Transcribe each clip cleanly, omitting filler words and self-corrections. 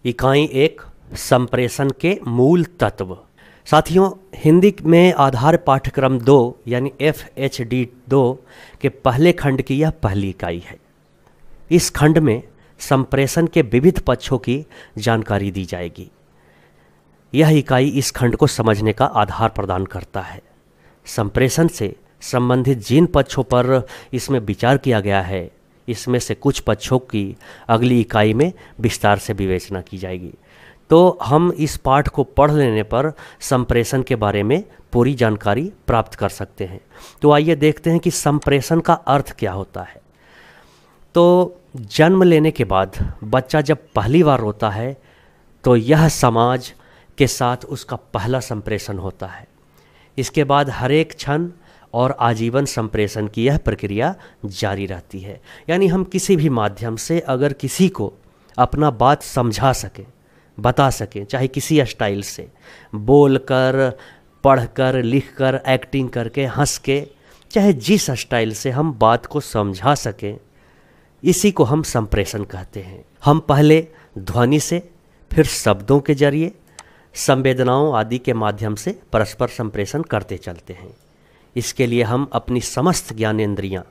इकाई एक, संप्रेषण के मूल तत्व। साथियों, हिंदी में आधार पाठ्यक्रम 2 यानी FHD 2 के पहले खंड की यह पहली इकाई है। इस खंड में संप्रेषण के विविध पक्षों की जानकारी दी जाएगी। यह इकाई इस खंड को समझने का आधार प्रदान करता है। संप्रेषण से संबंधित जिन पक्षों पर इसमें विचार किया गया है, इसमें से कुछ पक्षों की अगली इकाई में विस्तार से विवेचना की जाएगी। तो हम इस पाठ को पढ़ लेने पर संप्रेषण के बारे में पूरी जानकारी प्राप्त कर सकते हैं। तो आइए देखते हैं कि संप्रेषण का अर्थ क्या होता है। तो जन्म लेने के बाद बच्चा जब पहली बार रोता है तो यह समाज के साथ उसका पहला संप्रेषण होता है। इसके बाद हर एक क्षण और आजीवन संप्रेषण की यह प्रक्रिया जारी रहती है। यानी हम किसी भी माध्यम से अगर किसी को अपना बात समझा सकें, बता सकें, चाहे किसी स्टाइल से, बोलकर, पढ़कर, लिखकर, एक्टिंग करके, हंस के, चाहे जिस स्टाइल से हम बात को समझा सकें, इसी को हम संप्रेषण कहते हैं। हम पहले ध्वनि से, फिर शब्दों के जरिए, संवेदनाओं आदि के माध्यम से परस्पर संप्रेषण करते चलते हैं। इसके लिए हम अपनी समस्त ज्ञानेंद्रियां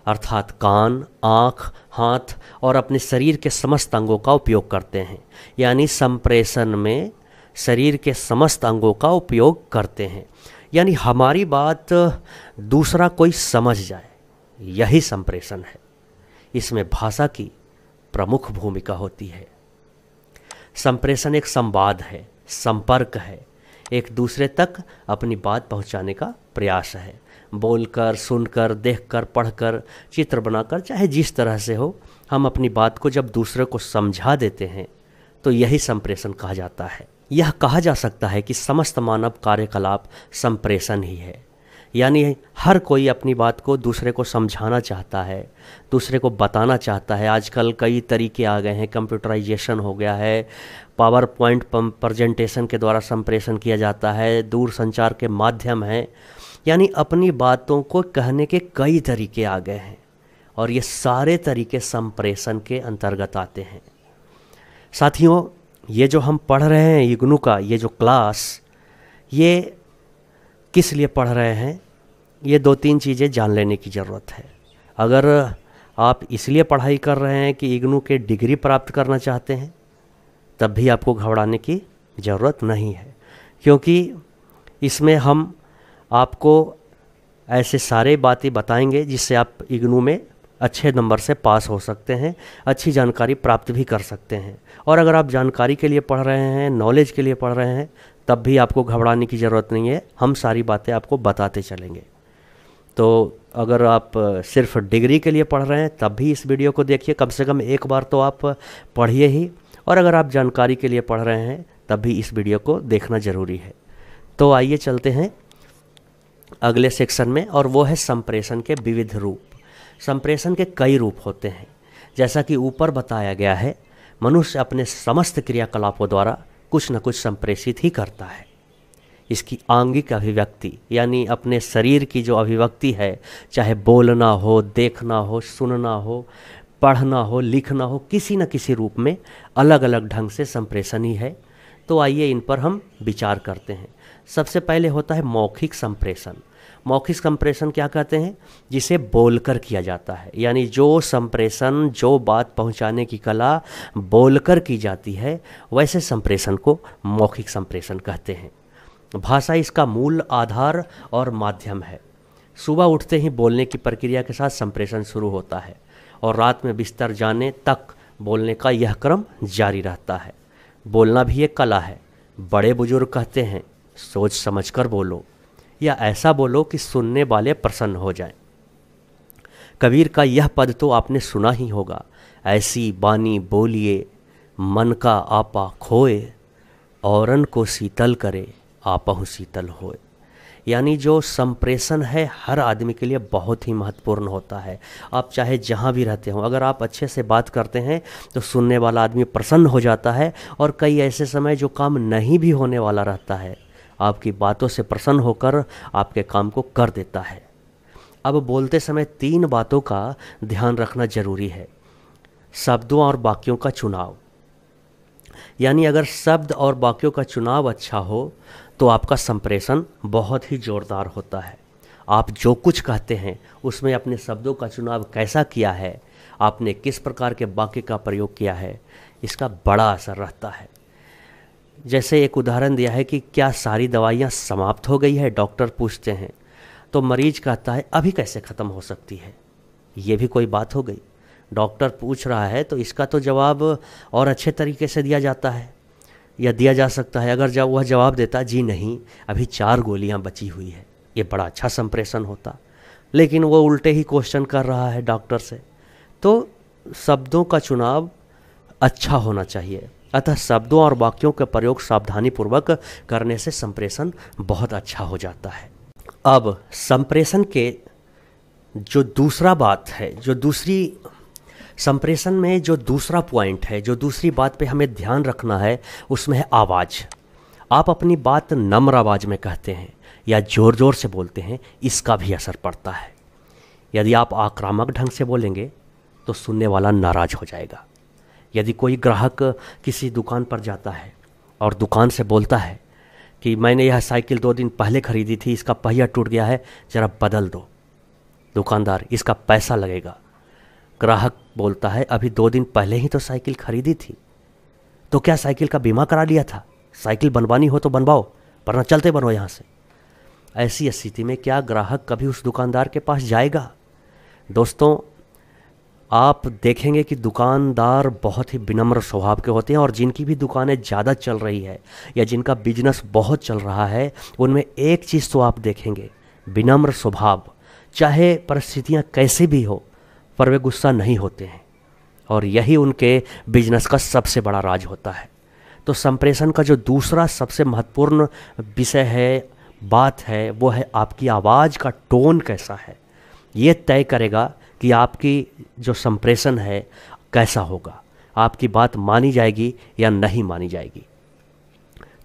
अर्थात कान, आँख, हाथ और अपने शरीर के समस्त अंगों का उपयोग करते हैं। यानी संप्रेषण में शरीर के समस्त अंगों का उपयोग करते हैं। यानी हमारी बात दूसरा कोई समझ जाए, यही संप्रेषण है। इसमें भाषा की प्रमुख भूमिका होती है। संप्रेषण एक संवाद है, संपर्क है, एक दूसरे तक अपनी बात पहुंचाने का प्रयास है। बोलकर, सुनकर, देखकर, पढ़कर, चित्र बनाकर, चाहे जिस तरह से हो, हम अपनी बात को जब दूसरे को समझा देते हैं तो यही संप्रेषण कहा जाता है। यह कहा जा सकता है कि समस्त मानव कार्यकलाप संप्रेषण ही है। यानी हर कोई अपनी बात को दूसरे को समझाना चाहता है, दूसरे को बताना चाहता है। आजकल कई तरीके आ गए हैं, कंप्यूटराइजेशन हो गया है, पावर पॉइंट प्रेजेंटेशन के द्वारा संप्रेषण किया जाता है, दूर संचार के माध्यम हैं। यानी अपनी बातों को कहने के कई तरीके आ गए हैं और ये सारे तरीके संप्रेषण के अंतर्गत आते हैं। साथियों, ये जो हम पढ़ रहे हैं इग्नू का ये जो क्लास, ये किस लिए पढ़ रहे हैं, ये 2-3 चीज़ें जान लेने की ज़रूरत है। अगर आप इसलिए पढ़ाई कर रहे हैं कि इग्नू के डिग्री प्राप्त करना चाहते हैं, तब भी आपको घबराने की ज़रूरत नहीं है, क्योंकि इसमें हम आपको ऐसे सारे बातें बताएंगे जिससे आप इग्नू में अच्छे नंबर से पास हो सकते हैं, अच्छी जानकारी प्राप्त भी कर सकते हैं। और अगर आप जानकारी के लिए पढ़ रहे हैं, नॉलेज के लिए पढ़ रहे हैं, तब भी आपको घबराने की ज़रूरत नहीं है। हम सारी बातें आपको बताते चलेंगे। तो अगर आप सिर्फ डिग्री के लिए पढ़ रहे हैं तब भी इस वीडियो को देखिए, कम से कम एक बार तो आप पढ़िए ही। और अगर आप जानकारी के लिए पढ़ रहे हैं तब भी इस वीडियो को देखना ज़रूरी है। तो आइए चलते हैं अगले सेक्शन में, और वो है संप्रेषण के विविध रूप। संप्रेषण के कई रूप होते हैं। जैसा कि ऊपर बताया गया है, मनुष्य अपने समस्त क्रियाकलापों द्वारा कुछ न कुछ संप्रेषित ही करता है। इसकी आंगिक अभिव्यक्ति यानी अपने शरीर की जो अभिव्यक्ति है, चाहे बोलना हो, देखना हो, सुनना हो, पढ़ना हो, लिखना हो, किसी न किसी रूप में अलग अलग ढंग से संप्रेषण ही है। तो आइए इन पर हम विचार करते हैं। सबसे पहले होता है मौखिक संप्रेषण। मौखिक संप्रेषण क्या कहते हैं? जिसे बोलकर किया जाता है। यानी जो संप्रेषण, जो बात पहुंचाने की कला बोलकर की जाती है, वैसे संप्रेषण को मौखिक संप्रेषण कहते हैं। भाषा इसका मूल आधार और माध्यम है। सुबह उठते ही बोलने की प्रक्रिया के साथ संप्रेषण शुरू होता है और रात में बिस्तर जाने तक बोलने का यह क्रम जारी रहता है। बोलना भी एक कला है। बड़े बुजुर्ग कहते हैं, सोच समझकर बोलो, या ऐसा बोलो कि सुनने वाले प्रसन्न हो जाएं। कबीर का यह पद तो आपने सुना ही होगा, ऐसी बानी बोलिए मन का आपा खोए, औरन को शीतल करे आपहु शीतल होए। यानी जो संप्रेषण है हर आदमी के लिए बहुत ही महत्वपूर्ण होता है। आप चाहे जहाँ भी रहते हो, अगर आप अच्छे से बात करते हैं तो सुनने वाला आदमी प्रसन्न हो जाता है, और कई ऐसे समय जो काम नहीं भी होने वाला रहता है, आपकी बातों से प्रसन्न होकर आपके काम को कर देता है। अब बोलते समय 3 बातों का ध्यान रखना जरूरी है। शब्दों और वाक्यों का चुनाव। यानी अगर शब्द और वाक्यों का चुनाव अच्छा हो तो आपका संप्रेषण बहुत ही ज़ोरदार होता है। आप जो कुछ कहते हैं उसमें अपने शब्दों का चुनाव कैसा किया है, आपने किस प्रकार के वाक्य का प्रयोग किया है, इसका बड़ा असर रहता है। जैसे एक उदाहरण दिया है कि क्या सारी दवाइयाँ समाप्त हो गई है, डॉक्टर पूछते हैं, तो मरीज कहता है अभी कैसे ख़त्म हो सकती है, ये भी कोई बात हो गई। डॉक्टर पूछ रहा है तो इसका तो जवाब और अच्छे तरीके से दिया जाता है या दिया जा सकता है। अगर जब वह जवाब देता जी नहीं अभी 4 गोलियां बची हुई है, ये बड़ा अच्छा संप्रेषण होता। लेकिन वो उल्टे ही क्वेश्चन कर रहा है डॉक्टर से। तो शब्दों का चुनाव अच्छा होना चाहिए। अतः शब्दों और वाक्यों का प्रयोग सावधानीपूर्वक करने से संप्रेषण बहुत अच्छा हो जाता है। अब संप्रेषण के जो दूसरा बात है, जो दूसरी संप्रेषण में जो दूसरा पॉइंट है, जो दूसरी बात पे हमें ध्यान रखना है, उसमें है आवाज़। आप अपनी बात नम्र आवाज़ में कहते हैं या ज़ोर ज़ोर से बोलते हैं, इसका भी असर पड़ता है। यदि आप आक्रामक ढंग से बोलेंगे तो सुनने वाला नाराज़ हो जाएगा। यदि कोई ग्राहक किसी दुकान पर जाता है और दुकान से बोलता है कि मैंने यह साइकिल 2 दिन पहले ख़रीदी थी, इसका पहिया टूट गया है, ज़रा बदल दो। दुकानदार, इसका पैसा लगेगा। ग्राहक बोलता है अभी 2 दिन पहले ही तो साइकिल खरीदी थी, तो क्या साइकिल का बीमा करा लिया था? साइकिल बनवानी हो तो बनवाओ, वरना चलते बनो यहाँ से। ऐसी स्थिति में क्या ग्राहक कभी उस दुकानदार के पास जाएगा? दोस्तों, आप देखेंगे कि दुकानदार बहुत ही विनम्र स्वभाव के होते हैं, और जिनकी भी दुकानें ज़्यादा चल रही है या जिनका बिजनेस बहुत चल रहा है, उनमें एक चीज़ तो आप देखेंगे, विनम्र स्वभाव। चाहे परिस्थितियाँ कैसी भी हो, पर वे गुस्सा नहीं होते हैं, और यही उनके बिजनेस का सबसे बड़ा राज होता है। तो संप्रेषण का जो दूसरा सबसे महत्वपूर्ण विषय है, बात है, वो है आपकी आवाज़ का टोन कैसा है। ये तय करेगा कि आपकी जो संप्रेषण है कैसा होगा, आपकी बात मानी जाएगी या नहीं मानी जाएगी।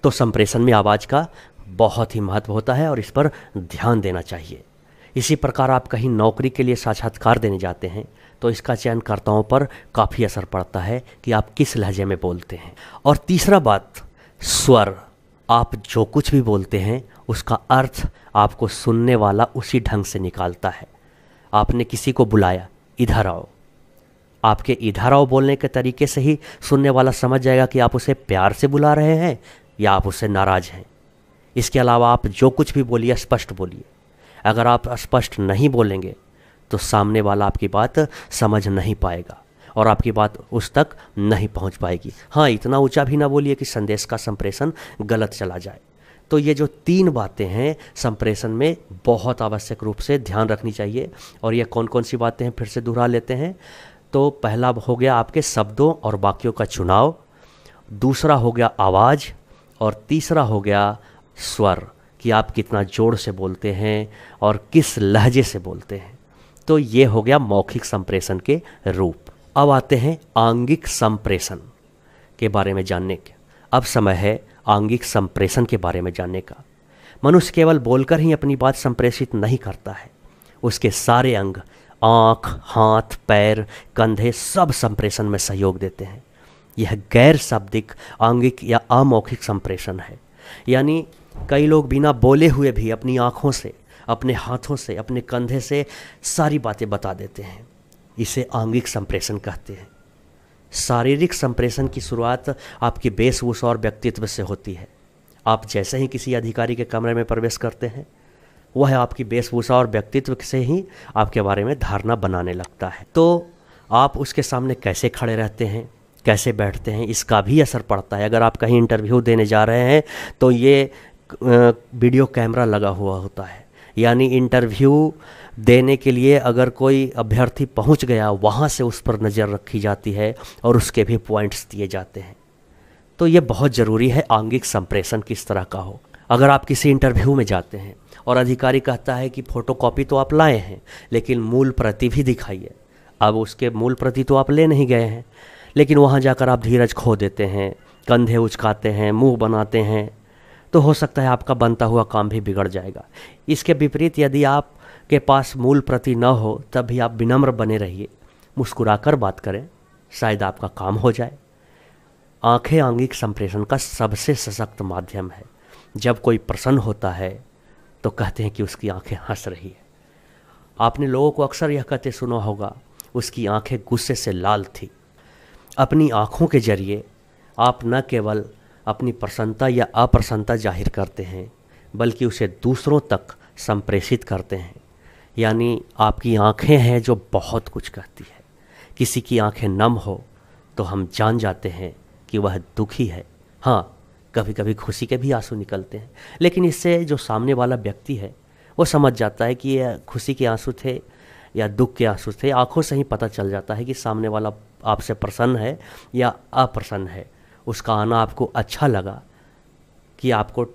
तो संप्रेषण में आवाज़ का बहुत ही महत्व होता है और इस पर ध्यान देना चाहिए। इसी प्रकार आप कहीं नौकरी के लिए साक्षात्कार देने जाते हैं तो इसका चयनकर्ताओं पर काफ़ी असर पड़ता है कि आप किस लहजे में बोलते हैं। और तीसरा बात, स्वर। आप जो कुछ भी बोलते हैं उसका अर्थ आपको सुनने वाला उसी ढंग से निकालता है। आपने किसी को बुलाया, इधर आओ, आपके इधर आओ बोलने के तरीके से ही सुनने वाला समझ जाएगा कि आप उसे प्यार से बुला रहे हैं या आप उससे नाराज़ हैं। इसके अलावा आप जो कुछ भी बोलिए स्पष्ट बोलिए। अगर आप स्पष्ट नहीं बोलेंगे तो सामने वाला आपकी बात समझ नहीं पाएगा और आपकी बात उस तक नहीं पहुंच पाएगी। हाँ, इतना ऊंचा भी ना बोलिए कि संदेश का संप्रेषण गलत चला जाए। तो ये जो 3 बातें हैं संप्रेषण में बहुत आवश्यक रूप से ध्यान रखनी चाहिए। और ये कौन कौन सी बातें हैं, फिर से दोहरा लेते हैं। तो पहला हो गया आपके शब्दों और वाक्यों का चुनाव, दूसरा हो गया आवाज़, और तीसरा हो गया स्वर, कि आप कितना जोर से बोलते हैं और किस लहजे से बोलते हैं। तो ये हो गया मौखिक संप्रेषण के रूप। अब आते हैं आंगिक संप्रेषण के बारे में जानने के। अब समय है आंगिक संप्रेषण के बारे में जानने का। मनुष्य केवल बोलकर ही अपनी बात संप्रेषित नहीं करता है, उसके सारे अंग, आँख, हाथ, पैर, कंधे सब संप्रेषण में सहयोग देते हैं। यह गैर शाब्दिक आंगिक या अमौखिक संप्रेषण है। यानी कई लोग बिना बोले हुए भी अपनी आँखों से, अपने हाथों से, अपने कंधे से सारी बातें बता देते हैं। इसे आंगिक संप्रेषण कहते हैं। शारीरिक संप्रेषण की शुरुआत आपकी वेशभूषा और व्यक्तित्व से होती है। आप जैसे ही किसी अधिकारी के कमरे में प्रवेश करते हैं, वह आपकी वेशभूषा और व्यक्तित्व से ही आपके बारे में धारणा बनाने लगता है। तो आप उसके सामने कैसे खड़े रहते हैं, कैसे बैठते हैं, इसका भी असर पड़ता है। अगर आप कहीं इंटरव्यू देने जा रहे हैं तो ये वीडियो कैमरा लगा हुआ होता है, यानी इंटरव्यू देने के लिए अगर कोई अभ्यर्थी पहुंच गया, वहां से उस पर नज़र रखी जाती है और उसके भी पॉइंट्स दिए जाते हैं। तो ये बहुत ज़रूरी है आंगिक संप्रेषण किस तरह का हो। अगर आप किसी इंटरव्यू में जाते हैं और अधिकारी कहता है कि फ़ोटोकॉपी तो आप लाए हैं लेकिन मूल प्रति भी दिखाइए। अब उसके मूल प्रति तो आप ले नहीं गए हैं, लेकिन वहाँ जाकर आप धीरज खो देते हैं, कंधे उचकाते हैं, मुंह बनाते हैं, तो हो सकता है आपका बनता हुआ काम भी बिगड़ जाएगा। इसके विपरीत यदि आप के पास मूल प्रति न हो तब भी आप विनम्र बने रहिए, मुस्कुराकर बात करें, शायद आपका काम हो जाए। आंखें आंगिक संप्रेषण का सबसे सशक्त माध्यम है। जब कोई प्रसन्न होता है तो कहते हैं कि उसकी आंखें हंस रही है। आपने लोगों को अक्सर यह कहते सुना होगा, उसकी आंखें गुस्से से लाल थी। अपनी आंखों के जरिए आप न केवल अपनी प्रसन्नता या अप्रसन्नता जाहिर करते हैं, बल्कि उसे दूसरों तक संप्रेषित करते हैं। यानी आपकी आंखें हैं जो बहुत कुछ कहती है। किसी की आंखें नम हो तो हम जान जाते हैं कि वह दुखी है। हाँ, कभी कभी खुशी के भी आंसू निकलते हैं, लेकिन इससे जो सामने वाला व्यक्ति है वो समझ जाता है कि यह खुशी के आंसू थे या दुख के आंसू थे। आंखों से ही पता चल जाता है कि सामने वाला आपसे प्रसन्न है या अप्रसन्न है। उसका आना आपको अच्छा लगा कि आपको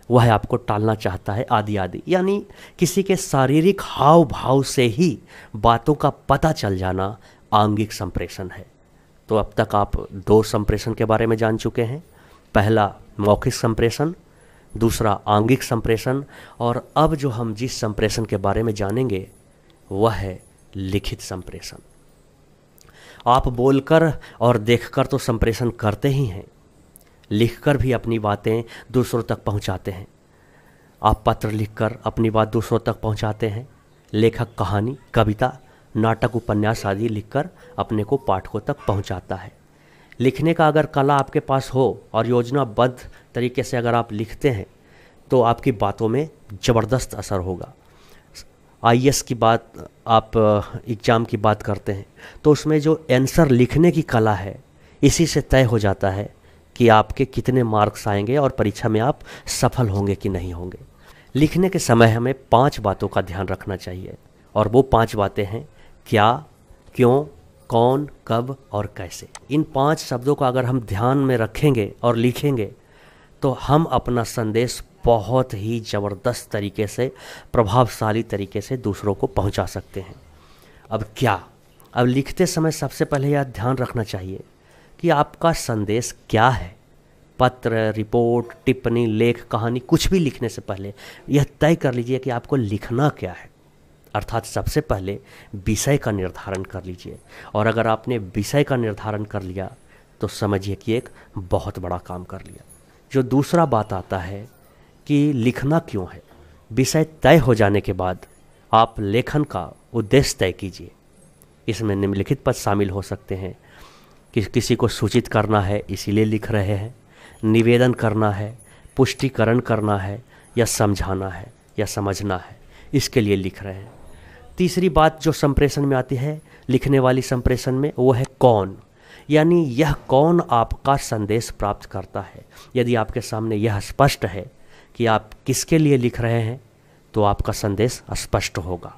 वह आपको टालना चाहता है, आदि आदि। यानी किसी के शारीरिक हाव भाव से ही बातों का पता चल जाना आंगिक संप्रेषण है। तो अब तक आप 2 संप्रेषण के बारे में जान चुके हैं। पहला मौखिक संप्रेषण, दूसरा आंगिक संप्रेषण, और अब जो हम जिस संप्रेषण के बारे में जानेंगे वह है लिखित संप्रेषण। आप बोलकर और देखकर तो संप्रेषण करते ही हैं, लिखकर भी अपनी बातें दूसरों तक पहुंचाते हैं। आप पत्र लिखकर अपनी बात दूसरों तक पहुंचाते हैं। लेखक कहानी, कविता, नाटक, उपन्यास आदि लिखकर अपने को पाठकों तक पहुंचाता है। लिखने का अगर कला आपके पास हो और योजनाबद्ध तरीके से अगर आप लिखते हैं तो आपकी बातों में ज़बरदस्त असर होगा। IAS की बात, आप एग्ज़ाम की बात करते हैं तो उसमें जो आंसर लिखने की कला है, इसी से तय हो जाता है कि आपके कितने मार्क्स आएंगे और परीक्षा में आप सफल होंगे कि नहीं होंगे। लिखने के समय हमें 5 बातों का ध्यान रखना चाहिए, और वो 5 बातें हैं क्या, क्यों, कौन, कब और कैसे। इन 5 शब्दों को अगर हम ध्यान में रखेंगे और लिखेंगे तो हम अपना संदेश बहुत ही ज़बरदस्त तरीके से, प्रभावशाली तरीके से दूसरों को पहुंचा सकते हैं। अब क्या, अब लिखते समय सबसे पहले यह ध्यान रखना चाहिए कि आपका संदेश क्या है। पत्र, रिपोर्ट, टिप्पणी, लेख, कहानी, कुछ भी लिखने से पहले यह तय कर लीजिए कि आपको लिखना क्या है। अर्थात सबसे पहले विषय का निर्धारण कर लीजिए, और अगर आपने विषय का निर्धारण कर लिया तो समझिए कि एक बहुत बड़ा काम कर लिया। जो दूसरा बात आता है कि लिखना क्यों है। विषय तय हो जाने के बाद आप लेखन का उद्देश्य तय कीजिए। इसमें निम्नलिखित पद शामिल हो सकते हैं कि किसी को सूचित करना है इसीलिए लिख रहे हैं, निवेदन करना है, पुष्टिकरण करना है, या समझाना है या समझना है, इसके लिए लिख रहे हैं। तीसरी बात जो संप्रेषण में आती है, लिखने वाली संप्रेषण में, वो है कौन। यानी यह कौन आपका संदेश प्राप्त करता है। यदि आपके सामने यह स्पष्ट है कि आप किसके लिए लिख रहे हैं तो आपका संदेश स्पष्ट होगा।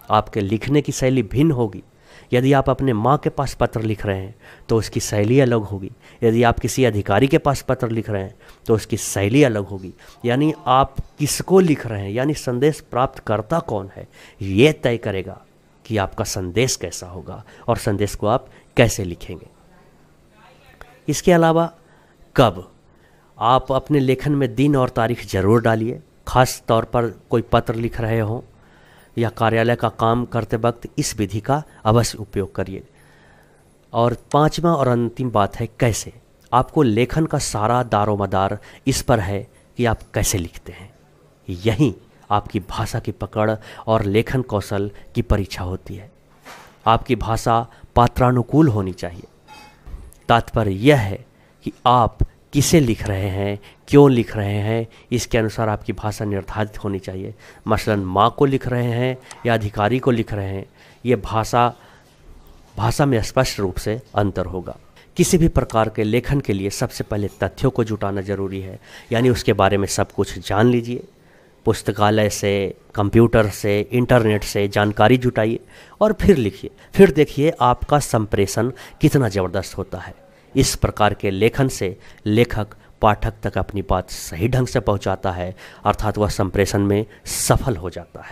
आपके लिखने की शैली भिन्न होगी। यदि आप अपने माँ के पास पत्र लिख रहे हैं तो उसकी शैली अलग होगी। यदि आप किसी अधिकारी के पास पत्र लिख रहे हैं तो उसकी शैली अलग होगी। यानी आप किसको लिख रहे हैं, यानी संदेश प्राप्त करता कौन है, ये तय करेगा कि आपका संदेश कैसा होगा और संदेश को आप कैसे लिखेंगे। इसके अलावा कब, आप अपने लेखन में दिन और तारीख जरूर डालिए। खास तौर पर कोई पत्र लिख रहे हों या कार्यालय का काम करते वक्त इस विधि का अवश्य उपयोग करिए। और 5वां और अंतिम बात है कैसे। आपको लेखन का सारा दारोमदार इस पर है कि आप कैसे लिखते हैं। यही आपकी भाषा की पकड़ और लेखन कौशल की परीक्षा होती है। आपकी भाषा पात्रानुकूल होनी चाहिए। तात्पर्य यह है कि आप किसे लिख रहे हैं, क्यों लिख रहे हैं, इसके अनुसार आपकी भाषा निर्धारित होनी चाहिए। मसलन माँ को लिख रहे हैं या अधिकारी को लिख रहे हैं, ये भाषा में स्पष्ट रूप से अंतर होगा। किसी भी प्रकार के लेखन के लिए सबसे पहले तथ्यों को जुटाना जरूरी है, यानी उसके बारे में सब कुछ जान लीजिए। पुस्तकालय से, कंप्यूटर से, इंटरनेट से जानकारी जुटाइए और फिर लिखिए। फिर देखिए आपका संप्रेषण कितना ज़बरदस्त होता है। इस प्रकार के लेखन से लेखक पाठक तक अपनी बात सही ढंग से पहुंचाता है, अर्थात वह संप्रेषण में सफल हो जाता है।